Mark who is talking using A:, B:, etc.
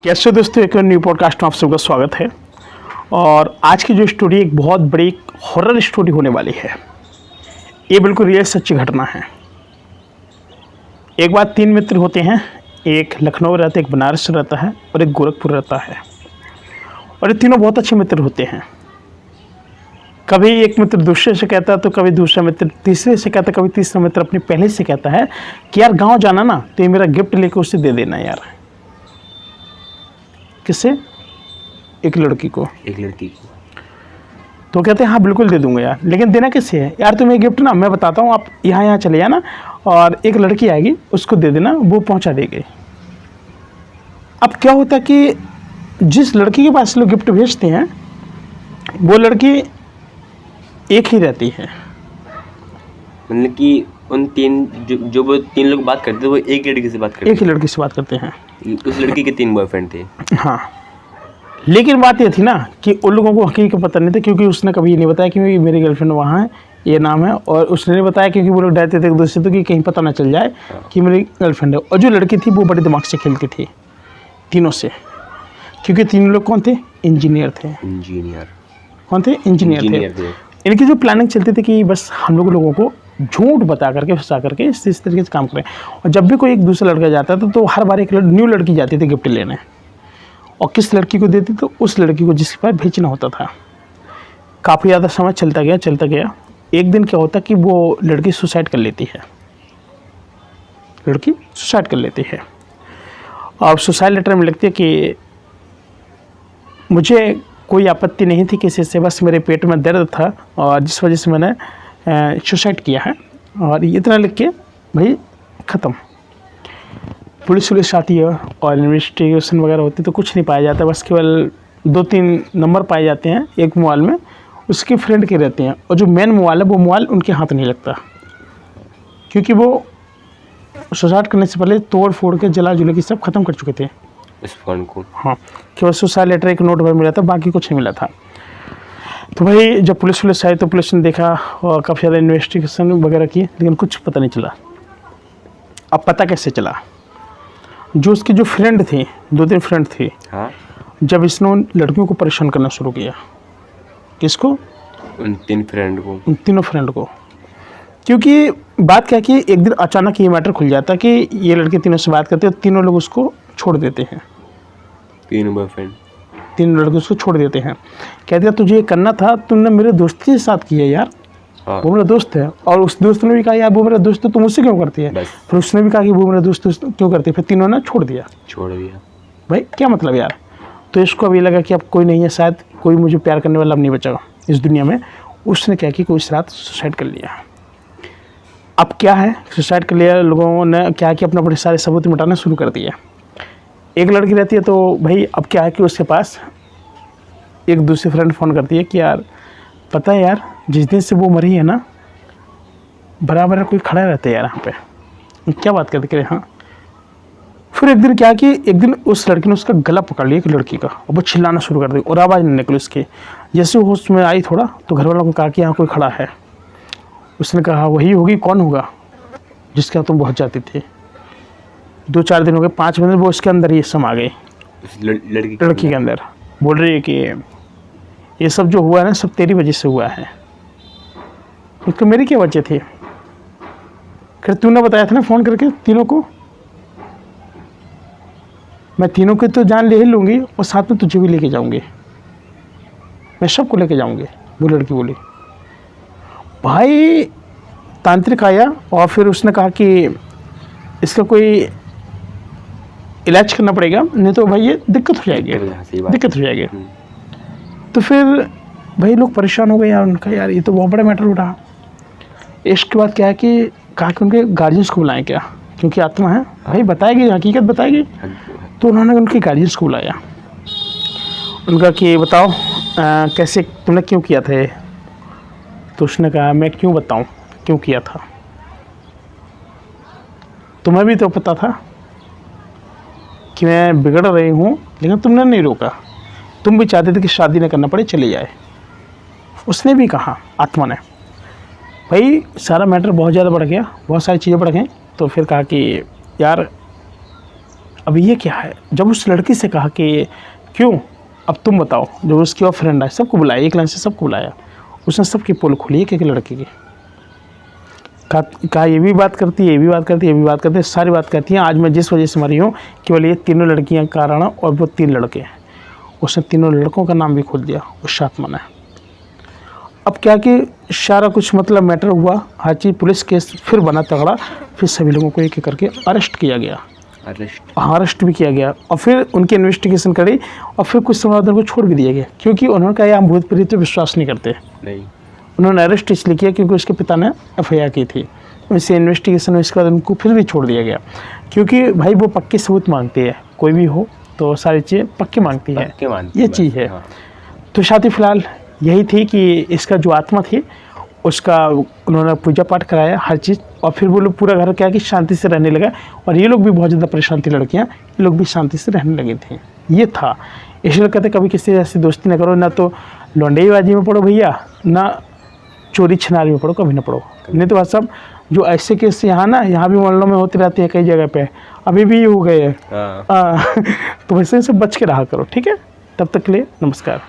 A: कैसे हो दोस्तों, एक न्यू पॉडकास्ट में आप सबका स्वागत है। और आज की जो स्टोरी एक बहुत बड़ी हॉरर स्टोरी होने वाली है। ये बिल्कुल रियल सच्ची घटना है। एक बार 3 मित्र होते हैं, एक लखनऊ रहता है, एक बनारस रहता है और एक गोरखपुर रहता है। और ये तीनों बहुत अच्छे मित्र होते हैं। कभी एक मित्र दूसरे से कहता है तो कभी दूसरा मित्र तीसरे से कहता है, कभी तीसरा मित्र अपने पहले से कहता है कि यार गाँव जाना ना तो ये मेरा गिफ्ट लेकर उसे दे देना यार। किससे? एक लड़की को। तो कहते हैं हाँ बिल्कुल दे दूंगा यार, लेकिन देना किससे है यार? तुम्हें गिफ्ट ना मैं बताता हूँ, आप यहाँ चले जाना और एक लड़की आएगी उसको दे देना, वो पहुँचा देगी। अब क्या होता है कि जिस लड़की के पास लोग गिफ्ट भेजते हैं वो लड़की एक ही रहती है।
B: मतलब कि उन तीन जो वो तीन लोग बात करते थे वो एक लड़की से बात करते
A: एक ही लड़की से बात करते हैं।
B: उस लड़की के 3 बॉयफ्रेंड थे।
A: हाँ, लेकिन बात ये थी ना कि उन लोगों को हकीकत पता नहीं था, क्योंकि उसने कभी ये नहीं बताया कि मेरी गर्लफ्रेंड वहाँ है, ये नाम है। और उसने नहीं बताया क्योंकि वो लोग डरते थे एक दूसरे से कि कहीं पता ना चल जाए कि मेरी गर्लफ्रेंड है। और जो लड़की थी वो बड़े दिमाग से खेलती थी तीनों से, क्योंकि तीनों लोग कौन थे? इंजीनियर थे। कौन थे? इंजीनियर थे। इनकी जो प्लानिंग चलती थी कि बस हम लोगों को झूठ बता करके फंसा करके इस तरीके से काम करें। और जब भी कोई एक दूसरा लड़का जाता था तो हर बार एक न्यू लड़की जाती थी गिफ्ट लेने, और किस लड़की को देती तो उस लड़की को जिसके पास भेजना होता था। काफ़ी ज़्यादा समय चलता गया। एक दिन क्या होता कि वो लड़की सुसाइड कर लेती है। और सुसाइड लेटर में लिखती है कि मुझे कोई आपत्ति नहीं थी किसी से, बस मेरे पेट में दर्द था और जिस वजह से मैंने सुसाइड किया है। और इतना लिख के भाई ख़त्म। पुलिस आती है और इन्वेस्टिगेशन वगैरह होती तो कुछ नहीं पाया जाता, बस केवल 2-3 नंबर पाए जाते हैं एक मोबाइल में, उसके फ्रेंड के रहते हैं। और जो मेन मोबाइल है वो मोबाइल उनके हाथ नहीं लगता, क्योंकि वो सुसाइड करने से पहले तोड़ फोड़ के जला जुला के सब ख़त्म कर चुके थे
B: इस फोन को।
A: हाँ, केवल सुसाइड लेटर एक नोट भर मिला था, बाकी कुछ नहीं मिला था। तो भाई जब पुलिस आई तो पुलिस ने देखा और काफ़ी ज़्यादा इन्वेस्टिगेशन वगैरह की, लेकिन कुछ पता नहीं चला। अब पता कैसे चला? जो उसकी जो फ्रेंड थी, 2-3 फ्रेंड थी,
B: हाँ?
A: जब इसने उन लड़कियों को परेशान करना शुरू किया। किसको?
B: उन तीनों फ्रेंड को।
A: क्योंकि बात क्या कि एक दिन अचानक ये मैटर खुल जाता कि ये लड़के तीनों से बात करते हैं और तीनों लोग उसको छोड़ देते हैं।
B: 3 बॉयफ्रेंड,
A: 3 लड़के उसको छोड़ देते हैं। कहते हैं तुझे ये करना था, तुमने मेरे दोस्त के साथ किया यार।
B: हाँ।
A: वो मेरा दोस्त है। और उस दोस्त ने भी कहा यार वो मेरा दोस्त है, तुम मुझसे क्यों करती है? फिर उसने भी कहा कि वो मेरा दोस्त क्यों करती है। फिर तीनों ने छोड़ दिया। भाई क्या मतलब यार? तो इसको अभी लगा कि अब कोई नहीं है, शायद कोई मुझे प्यार करने वाला अब नहीं बचा इस दुनिया में। उसने क्या कि कोई इस रात सुसाइड कर लिया। अब क्या है, सुसाइड कर लिया, लोगों ने क्या कि अपना बड़े सारे सबूत मिटाना शुरू कर दिया। एक लड़की रहती है तो भाई अब क्या है कि उसके पास एक दूसरी फ्रेंड फ़ोन करती है कि यार पता है यार, जिस दिन से वो मरी है ना, बराबर कोई खड़ा रहता है यार यहाँ पे। क्या बात करते हैं? हाँ। फिर एक दिन क्या कि एक दिन उस लड़की ने उसका गला पकड़ लिया, एक लड़की का, और वो चिल्लाना शुरू कर दी और आवाज़ नहीं निकली उसकी। जैसे वो उसमें आई थोड़ा तो घर वालों को कहा कि यहाँ कोई खड़ा है। उसने कहा वही होगी, कौन होगा जिसके तुम बहुत जाती थी। 2-4 दिन हो गए, 5 मिनट वो उसके अंदर ये सम आ गई, लड़की के अंदर। बोल रही है कि ये सब जो हुआ है ना, सब तेरी वजह से हुआ है। उसको मेरी क्या वजह थी? फिर तूने बताया था ना फ़ोन करके तीनों को, मैं तीनों की तो जान ले ही लूँगी और साथ में तुझे भी लेके जाऊँगी, मैं सबको लेके जाऊँगी। वो लड़की बोली। भाई तांत्रिक आया और फिर उसने कहा कि इसका कोई इलाज करना पड़ेगा, नहीं तो भाई ये दिक्कत हो जाएगी। तो फिर भाई लोग परेशान हो गए यार। उनका यार ये तो बहुत बड़ा मैटर उठा। इसके बाद क्या है कि कहा कि उनके गार्जियंस को बुलाएं क्या, क्योंकि आत्मा है भाई, बताएगी, हकीकत बताएगी। तो उन्होंने उनके गार्जियंस को बुलाया। उनका कि बताओ कैसे, तुमने क्यों किया था ये? तो उसने कहा मैं क्यों बताऊं क्यों किया था, तुम्हें भी तो पता था कि मैं बिगड़ रही हूँ, लेकिन तुमने नहीं रोका। तुम भी चाहते थे कि शादी न करना पड़े, चले जाए। उसने भी कहा, आत्मा ने। भाई सारा मैटर बहुत ज़्यादा बढ़ गया, बहुत सारी चीज़ें बढ़ गई। तो फिर कहा कि यार अब ये क्या है, जब उस लड़की से कहा कि क्यों अब तुम बताओ, जब उसकी और फ्रेंड है सबको बुलाया, एक लाइन से सबको बुलाया, उसने सबकी पोल खोली एक एक लड़की की, कहा ये भी बात करती है, ये भी बात करती है, ये भी बात करती है, सारी बात करती हैं। आज मैं जिस वजह से मरी हूँ केवल ये तीनों लड़कियाँ कारण और वो 3 लड़के हैं। उसने तीनों लड़कों का नाम भी खोल दिया उस आत्मा ने। अब क्या कि सारा कुछ मतलब मैटर हुआ, हर चीज़ पुलिस केस फिर बना तगड़ा, फिर सभी लोगों को एक एक करके अरेस्ट किया गया, अरेस्ट भी किया गया और फिर उनकी इन्वेस्टिगेशन करी और फिर कुछ समय बाद उनको छोड़ भी दिया गया, क्योंकि उन्होंने कहा हम भूत प्रेत पे विश्वास नहीं करते।
B: नहीं,
A: उन्होंने अरेस्ट इसलिए किया क्योंकि उसके पिता ने FIR की थी। उससे इन्वेस्टिगेशन इसके बाद उनको फिर भी छोड़ दिया गया, क्योंकि भाई वो पक्के सबूत मांगती है, कोई भी हो तो सारी चीज़ें पक्के मांगती है, ये चीज़ है।
B: हाँ।
A: तो शादी फिलहाल यही थी कि इसका जो आत्मा थी उसका उन्होंने पूजा पाठ कराया हर चीज़, और फिर वो लोग पूरा घर क्या कि शांति से रहने लगा, और ये लोग भी बहुत ज़्यादा परेशान थी लड़कियाँ, ये लोग भी शांति से रहने लगे थे। ये था, इसलिए कहते कभी किसी ऐसी दोस्ती ना करो, ना तो लौंडेबाजी में पड़ो भैया, ना चोरी छिनारी में पड़ो, कभी ना पड़ो। नहीं तो बस सब जो ऐसे केस यहाँ ना, यहाँ भी मोहल्लों में होते रहते हैं कई जगह पे, अभी भी हो गए हैं। तो वैसे से बच के रहा करो, ठीक है। तब तक के लिए नमस्कार।